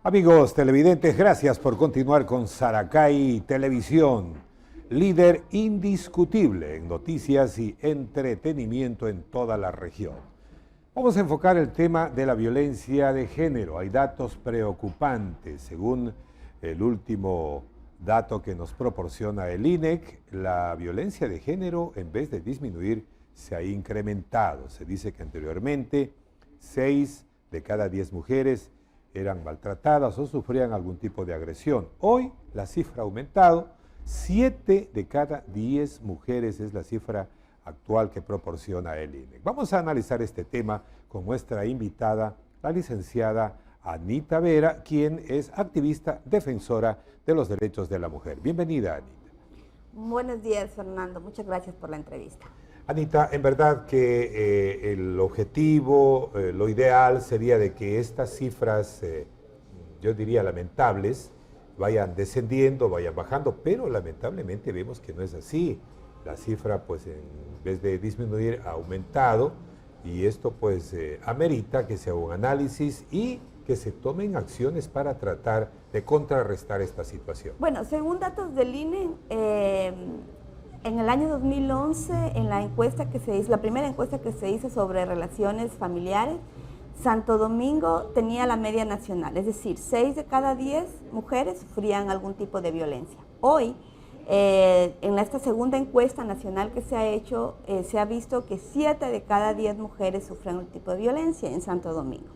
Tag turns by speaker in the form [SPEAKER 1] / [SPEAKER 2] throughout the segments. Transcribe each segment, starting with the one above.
[SPEAKER 1] Amigos televidentes, gracias por continuar con Saracay Televisión, líder indiscutible en noticias y entretenimiento en toda la región. Vamos a enfocar el tema de la violencia de género. Hay datos preocupantes. Según el último dato que nos proporciona el INEC, la violencia de género, en vez de disminuir, se ha incrementado. Se dice que anteriormente 6 de cada 10 mujeres eran maltratadas o sufrían algún tipo de agresión. Hoy la cifra ha aumentado, 7 de cada 10 mujeres es la cifra actual que proporciona el INEC. Vamos a analizar este tema con nuestra invitada, la licenciada Anita Vera, quien es activista defensora de los derechos de la mujer. Bienvenida, Anita.
[SPEAKER 2] Buenos días, Fernando. Muchas gracias por la entrevista.
[SPEAKER 1] Anita, en verdad que el objetivo, lo ideal sería de que estas cifras, yo diría lamentables, vayan descendiendo, vayan bajando, pero lamentablemente vemos que no es así. La cifra, pues, en vez de disminuir, ha aumentado y esto, pues, amerita que se haga un análisis y que se tomen acciones para tratar de contrarrestar esta situación.
[SPEAKER 2] Bueno, según datos del INE, en el año 2011, en la encuesta que se hizo, la primera encuesta que se hizo sobre relaciones familiares, Santo Domingo tenía la media nacional, es decir, 6 de cada 10 mujeres sufrían algún tipo de violencia. Hoy, en esta segunda encuesta nacional que se ha hecho, se ha visto que 7 de cada 10 mujeres sufren un tipo de violencia en Santo Domingo.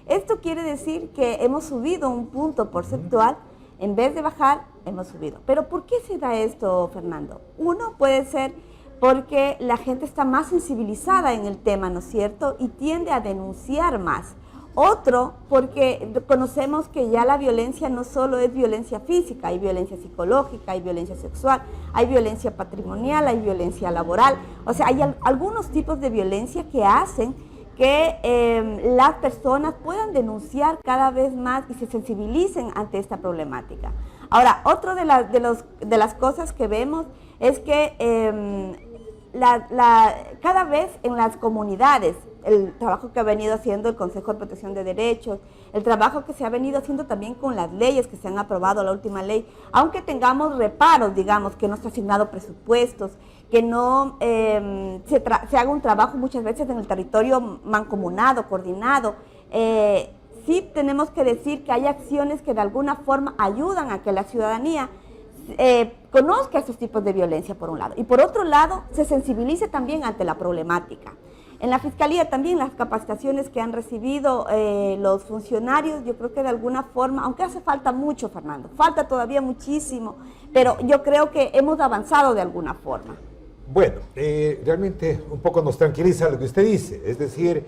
[SPEAKER 2] Esto quiere decir que hemos subido un punto porcentual, en vez de bajar, hemos subido. ¿Pero por qué se da esto, Fernando? Uno puede ser porque la gente está más sensibilizada en el tema, ¿no es cierto? Y tiende a denunciar más. Otro, porque conocemos que ya la violencia no solo es violencia física, hay violencia psicológica, hay violencia sexual, hay violencia patrimonial, hay violencia laboral. O sea, hay algunos tipos de violencia que hacen que las personas puedan denunciar cada vez más y se sensibilicen ante esta problemática. Ahora, otra de las cosas que vemos es que cada vez en las comunidades, el trabajo que ha venido haciendo el Consejo de Protección de Derechos, el trabajo que se ha venido haciendo también con las leyes que se han aprobado, la última ley, aunque tengamos reparos, digamos, que no se ha asignado presupuestos, que no se haga un trabajo muchas veces en el territorio mancomunado, coordinado, sí tenemos que decir que hay acciones que de alguna forma ayudan a que la ciudadanía conozca estos tipos de violencia por un lado y por otro lado se sensibilice también ante la problemática. En la Fiscalía también las capacitaciones que han recibido los funcionarios, yo creo que de alguna forma, aunque hace falta mucho, Fernando, falta todavía muchísimo, pero yo creo que hemos avanzado de alguna forma.
[SPEAKER 1] Bueno, realmente un poco nos tranquiliza lo que usted dice, es decir,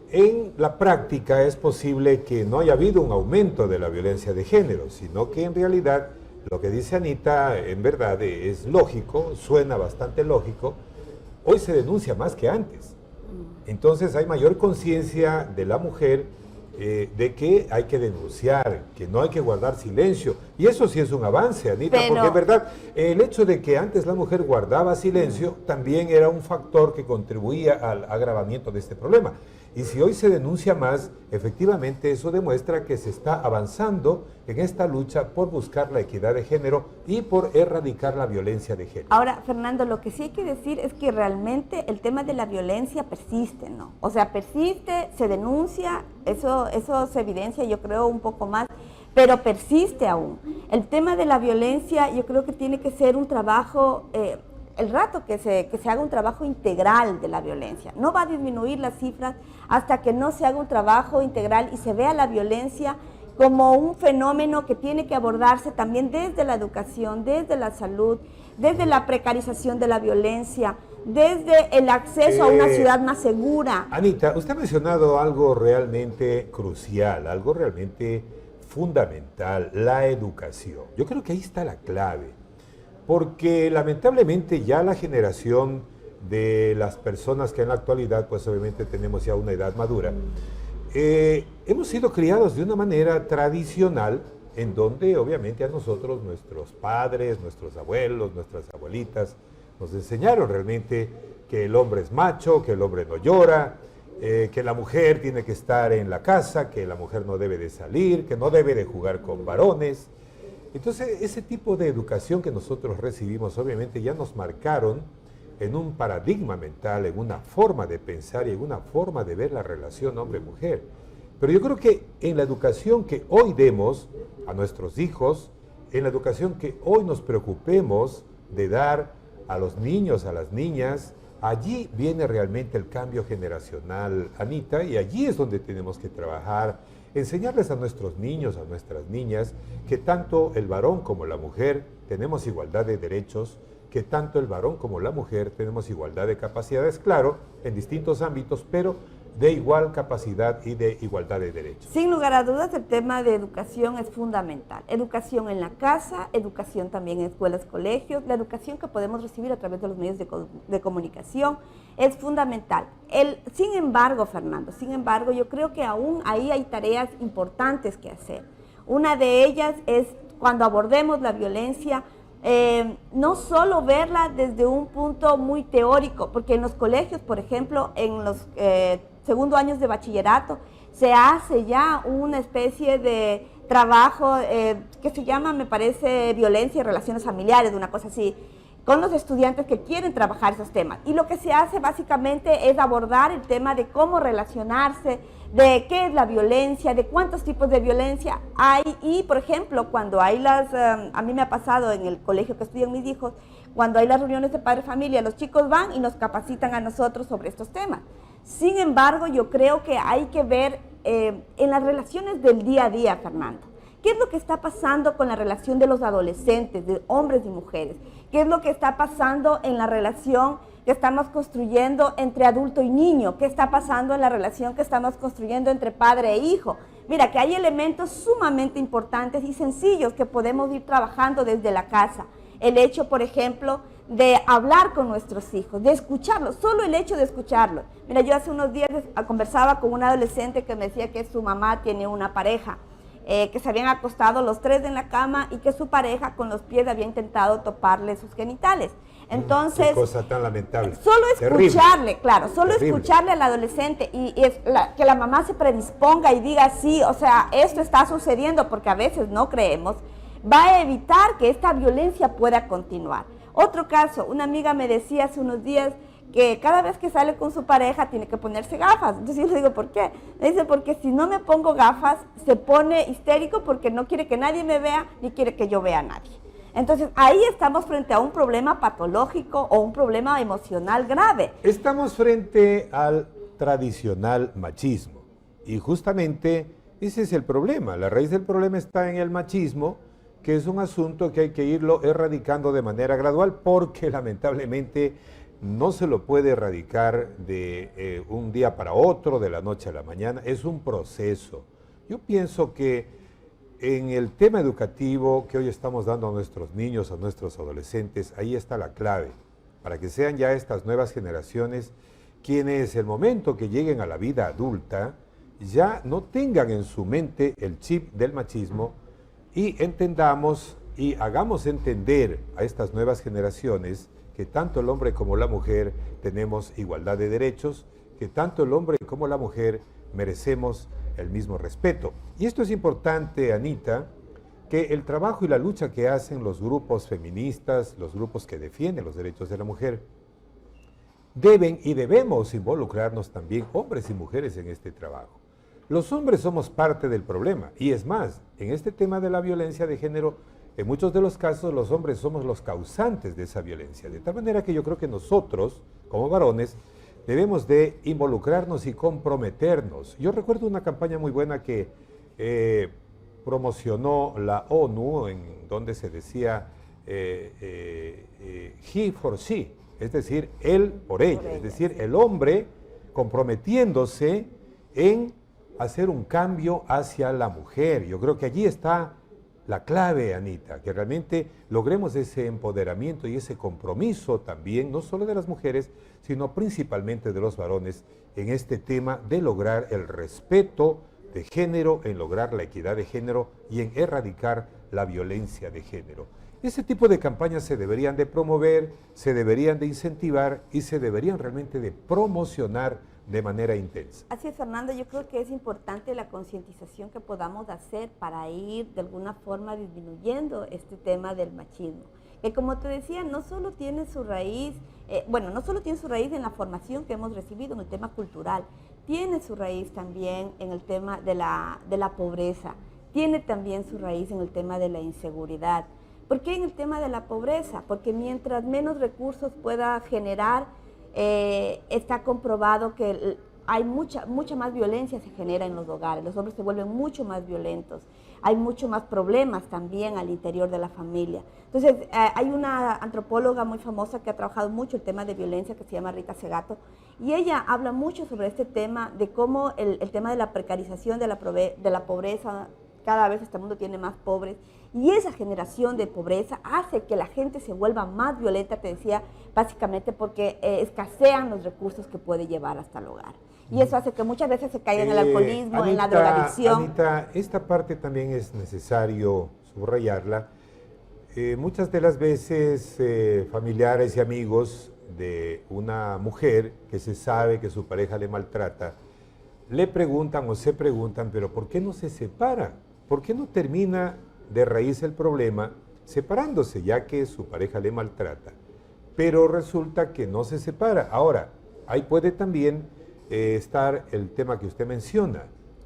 [SPEAKER 1] en la práctica es posible que no haya habido un aumento de la violencia de género, sino que en realidad lo que dice Anita en verdad es lógico, suena bastante lógico, hoy se denuncia más que antes. Entonces hay mayor conciencia de la mujer de que hay que denunciar, que no hay que guardar silencio. Y eso sí es un avance, Anita, porque es verdad, el hecho de que antes la mujer guardaba silencio también era un factor que contribuía al agravamiento de este problema. Y si hoy se denuncia más, efectivamente eso demuestra que se está avanzando en esta lucha por buscar la equidad de género y por erradicar la violencia de género.
[SPEAKER 2] Ahora, Fernando, lo que sí hay que decir es que realmente el tema de la violencia persiste, ¿no? O sea, persiste, se denuncia, eso se evidencia, yo creo, un poco más, pero persiste aún. El tema de la violencia yo creo que tiene que ser un trabajo... el rato que se haga un trabajo integral de la violencia. No va a disminuir las cifras hasta que no se haga un trabajo integral y se vea la violencia como un fenómeno que tiene que abordarse también desde la educación, desde la salud, desde la precarización de la violencia, desde el acceso a una ciudad más segura.
[SPEAKER 1] Anita, usted ha mencionado algo realmente crucial, algo realmente fundamental, la educación. Yo creo que ahí está la clave. Porque lamentablemente ya la generación de las personas que en la actualidad, pues obviamente tenemos ya una edad madura, hemos sido criados de una manera tradicional, en donde obviamente a nosotros, nuestros padres, nuestros abuelos, nuestras abuelitas, nos enseñaron realmente que el hombre es macho, que el hombre no llora, que la mujer tiene que estar en la casa, que la mujer no debe de salir, que no debe de jugar con varones. Entonces, ese tipo de educación que nosotros recibimos, obviamente ya nos marcaron en un paradigma mental, en una forma de pensar y en una forma de ver la relación hombre-mujer. Pero yo creo que en la educación que hoy demos a nuestros hijos, en la educación que hoy nos preocupemos de dar a los niños, a las niñas, allí viene realmente el cambio generacional, Anita, y allí es donde tenemos que trabajar, enseñarles a nuestros niños, a nuestras niñas, que tanto el varón como la mujer tenemos igualdad de derechos, que tanto el varón como la mujer tenemos igualdad de capacidades, claro, en distintos ámbitos, pero de igual capacidad y de igualdad de derechos.
[SPEAKER 2] Sin lugar a dudas, el tema de educación es fundamental. Educación en la casa, educación también en escuelas, colegios, la educación que podemos recibir a través de los medios de comunicación es fundamental. Sin embargo, Fernando, yo creo que aún ahí hay tareas importantes que hacer. Una de ellas es cuando abordemos la violencia, no solo verla desde un punto muy teórico, porque en los colegios, por ejemplo, en los segundo años de bachillerato, se hace ya una especie de trabajo que se llama, me parece, violencia y relaciones familiares, una cosa así, con los estudiantes que quieren trabajar esos temas. Y lo que se hace básicamente es abordar el tema de cómo relacionarse, de qué es la violencia, de cuántos tipos de violencia hay. Y, por ejemplo, cuando hay a mí me ha pasado en el colegio que estudian mis hijos, cuando hay las reuniones de padre familia, los chicos van y nos capacitan a nosotros sobre estos temas. Sin embargo, yo creo que hay que ver en las relaciones del día a día, Fernando, ¿qué es lo que está pasando con la relación de los adolescentes, de hombres y mujeres? ¿Qué es lo que está pasando en la relación que estamos construyendo entre adulto y niño? ¿Qué está pasando en la relación que estamos construyendo entre padre e hijo? Mira, que hay elementos sumamente importantes y sencillos que podemos ir trabajando desde la casa. El hecho, por ejemplo, de hablar con nuestros hijos, de escucharlos, solo el hecho de escucharlos. Mira, yo hace unos días conversaba con un adolescente que me decía que su mamá tiene una pareja, que se habían acostado los tres en la cama y que su pareja con los pies había intentado toparle sus genitales. Entonces,
[SPEAKER 1] qué cosa tan lamentable.
[SPEAKER 2] Solo escucharle,
[SPEAKER 1] terrible,
[SPEAKER 2] claro, solo terrible. Escucharle al adolescente y que la mamá se predisponga y diga sí, o sea, esto está sucediendo, porque a veces no creemos, va a evitar que esta violencia pueda continuar. Otro caso, una amiga me decía hace unos días que cada vez que sale con su pareja tiene que ponerse gafas. Entonces yo le digo, ¿por qué? Me dice, porque si no me pongo gafas, se pone histérico porque no quiere que nadie me vea, ni quiere que yo vea a nadie. Entonces ahí estamos frente a un problema patológico o un problema emocional grave.
[SPEAKER 1] Estamos frente al tradicional machismo. Y justamente ese es el problema. La raíz del problema está en el machismo, que es un asunto que hay que irlo erradicando de manera gradual, porque lamentablemente no se lo puede erradicar de un día para otro, de la noche a la mañana, es un proceso. Yo pienso que en el tema educativo que hoy estamos dando a nuestros niños, a nuestros adolescentes, ahí está la clave, para que sean ya estas nuevas generaciones quienes el momento que lleguen a la vida adulta ya no tengan en su mente el chip del machismo y entendamos y hagamos entender a estas nuevas generaciones que tanto el hombre como la mujer tenemos igualdad de derechos, que tanto el hombre como la mujer merecemos el mismo respeto. Y esto es importante, Anita, que el trabajo y la lucha que hacen los grupos feministas, los grupos que defienden los derechos de la mujer, deben y debemos involucrarnos también hombres y mujeres en este trabajo. Los hombres somos parte del problema, y es más, en este tema de la violencia de género, en muchos de los casos los hombres somos los causantes de esa violencia, de tal manera que yo creo que nosotros, como varones, debemos de involucrarnos y comprometernos. Yo recuerdo una campaña muy buena que promocionó la ONU, en donde se decía he for she, es decir, él por ella, es decir, el hombre comprometiéndose en hacer un cambio hacia la mujer. Yo creo que allí está la clave, Anita, que realmente logremos ese empoderamiento y ese compromiso también, no solo de las mujeres, sino principalmente de los varones, en este tema de lograr el respeto de género, en lograr la equidad de género y en erradicar la violencia de género. Ese tipo de campañas se deberían de promover, se deberían de incentivar y se deberían realmente de promocionar de manera intensa.
[SPEAKER 2] Así es, Fernando, yo creo que es importante la concientización que podamos hacer para ir de alguna forma disminuyendo este tema del machismo. Que como te decía, no solo tiene su raíz, no solo tiene su raíz en la formación que hemos recibido en el tema cultural, tiene su raíz también en el tema de la pobreza, tiene también su raíz en el tema de la inseguridad. ¿Por qué en el tema de la pobreza? Porque mientras menos recursos pueda generar, está comprobado que hay mucha más violencia se genera en los hogares, los hombres se vuelven mucho más violentos, hay mucho más problemas también al interior de la familia. Entonces, hay una antropóloga muy famosa que ha trabajado mucho el tema de violencia, que se llama Rita Segato, y ella habla mucho sobre este tema, de cómo el tema de la precarización de la pobreza, cada vez este mundo tiene más pobres, y esa generación de pobreza hace que la gente se vuelva más violenta, te decía, básicamente porque escasean los recursos que puede llevar hasta el hogar. Y eso hace que muchas veces se caiga en el alcoholismo,
[SPEAKER 1] Anita,
[SPEAKER 2] en la drogadicción.
[SPEAKER 1] Anita, esta parte también es necesario subrayarla. Muchas de las veces familiares y amigos de una mujer que se sabe que su pareja le maltrata, le preguntan o se preguntan, pero ¿por qué no se separa? ¿Por qué no termina de raíz el problema separándose, ya que su pareja le maltrata? Pero resulta que no se separa. Ahora, ahí puede también estar el tema que usted menciona,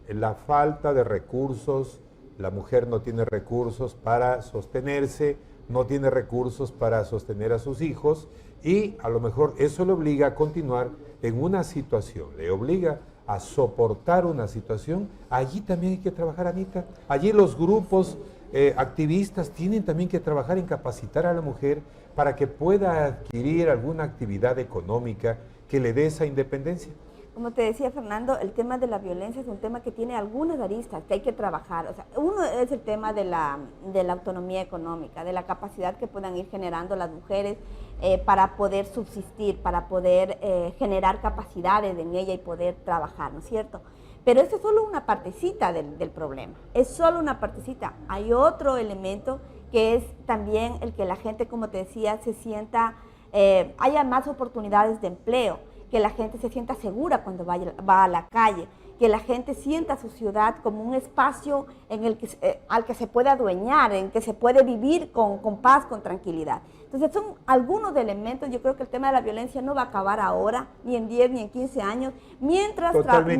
[SPEAKER 1] la falta de recursos. La mujer no tiene recursos para sostenerse, no tiene recursos para sostener a sus hijos y a lo mejor eso le obliga a continuar en una situación, le obliga a soportar una situación. Allí también hay que trabajar, Anita. Allí los grupos activistas tienen también que trabajar en capacitar a la mujer para que pueda adquirir alguna actividad económica que le dé esa independencia.
[SPEAKER 2] Como te decía, Fernando, el tema de la violencia es un tema que tiene algunas aristas que hay que trabajar. O sea, uno es el tema de la autonomía económica, de la capacidad que puedan ir generando las mujeres para poder subsistir, para poder generar capacidades en ella y poder trabajar, ¿no es cierto? Pero eso es solo una partecita del problema, es solo una partecita. Hay otro elemento que es también el que la gente, como te decía, se sienta, haya más oportunidades de empleo, que la gente se sienta segura cuando va a la calle, que la gente sienta su ciudad como un espacio en el que, al que se puede adueñar, en que se puede vivir con paz, con tranquilidad. Entonces son algunos elementos. Yo creo que el tema de la violencia no va a acabar ahora, ni en 10, ni en 15 años, mientras todas los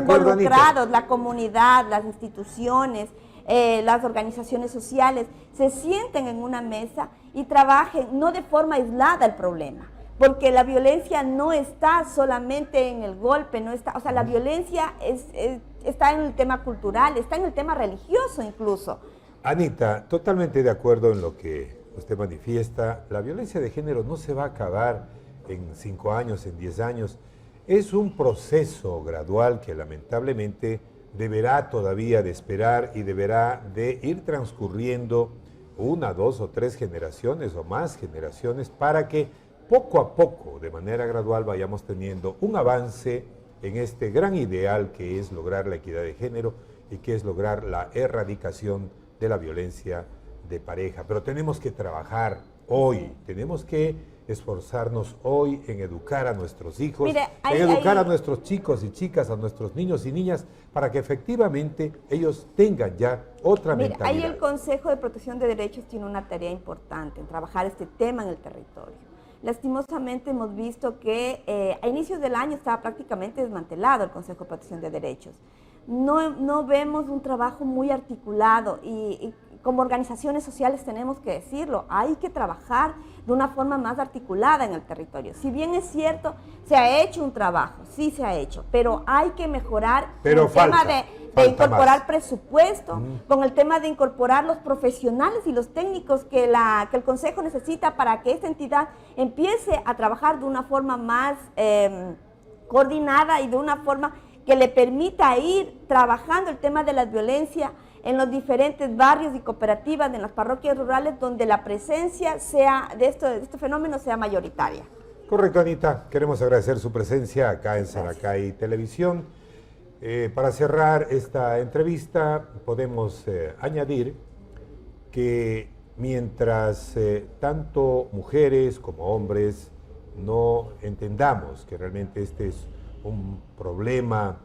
[SPEAKER 2] involucrados, la comunidad, las instituciones, las organizaciones sociales, se sienten en una mesa y trabajen no de forma aislada el problema. Porque la violencia no está solamente en el golpe, no está, o sea, la violencia está en el tema cultural, está en el tema religioso incluso.
[SPEAKER 1] Anita, totalmente de acuerdo en lo que usted manifiesta. La violencia de género no se va a acabar en 5 años, en 10 años. Es un proceso gradual que lamentablemente deberá todavía de esperar y deberá de ir transcurriendo 1, 2 o 3 generaciones o más generaciones para que poco a poco, de manera gradual, vayamos teniendo un avance en este gran ideal que es lograr la equidad de género y que es lograr la erradicación de la violencia de pareja. Pero tenemos que trabajar hoy, tenemos que esforzarnos hoy en educar a nuestros hijos, en educar a nuestros chicos y chicas, a nuestros niños y niñas, para que efectivamente ellos tengan ya otra mentalidad.
[SPEAKER 2] Ahí el Consejo de Protección de Derechos tiene una tarea importante en trabajar este tema en el territorio. Lastimosamente hemos visto que a inicios del año estaba prácticamente desmantelado el Consejo de Protección de Derechos. No vemos un trabajo muy articulado y como organizaciones sociales tenemos que decirlo, hay que trabajar de una forma más articulada en el territorio. Si bien es cierto, se ha hecho un trabajo, sí se ha hecho, pero hay que mejorar el tema de incorporar presupuesto, con el tema de incorporar los profesionales y los técnicos que el Consejo necesita para que esta entidad empiece a trabajar de una forma más coordinada y de una forma que le permita ir trabajando el tema de la violencia en los diferentes barrios y cooperativas, en las parroquias rurales, donde la presencia de este fenómeno sea mayoritaria.
[SPEAKER 1] Correcto, Anita. Queremos agradecer su presencia acá en Saracay Televisión. Para cerrar esta entrevista, podemos añadir que mientras tanto mujeres como hombres no entendamos que realmente este es un problema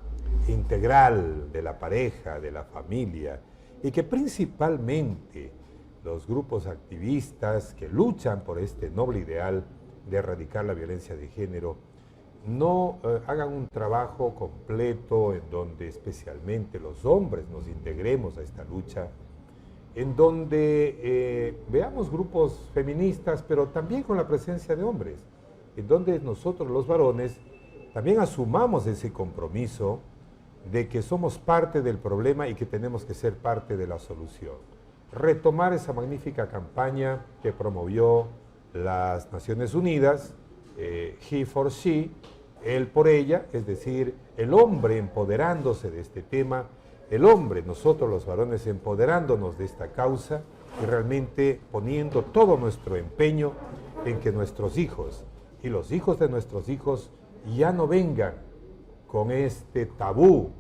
[SPEAKER 1] integral de la pareja, de la familia, y que principalmente los grupos activistas que luchan por este noble ideal de erradicar la violencia de género no hagan un trabajo completo en donde especialmente los hombres nos integremos a esta lucha, en donde veamos grupos feministas, pero también con la presencia de hombres, en donde nosotros los varones también asumamos ese compromiso de que somos parte del problema y que tenemos que ser parte de la solución. Retomar esa magnífica campaña que promovió las Naciones Unidas, He for She, él por ella, es decir, el hombre empoderándose de este tema, el hombre, nosotros los varones empoderándonos de esta causa y realmente poniendo todo nuestro empeño en que nuestros hijos y los hijos de nuestros hijos ya no vengan con este tabú,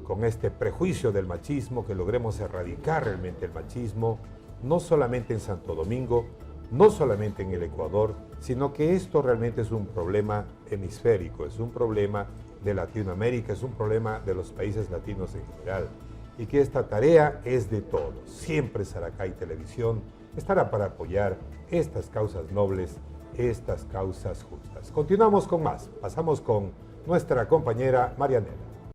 [SPEAKER 1] con este prejuicio del machismo, que logremos erradicar realmente el machismo, no solamente en Santo Domingo, no solamente en el Ecuador, sino que esto realmente es un problema hemisférico, es un problema de Latinoamérica, es un problema de los países latinos en general, y que esta tarea es de todos. Siempre Saracay Televisión estará para apoyar estas causas nobles, estas causas justas. Continuamos con más, pasamos con nuestra compañera Marianela.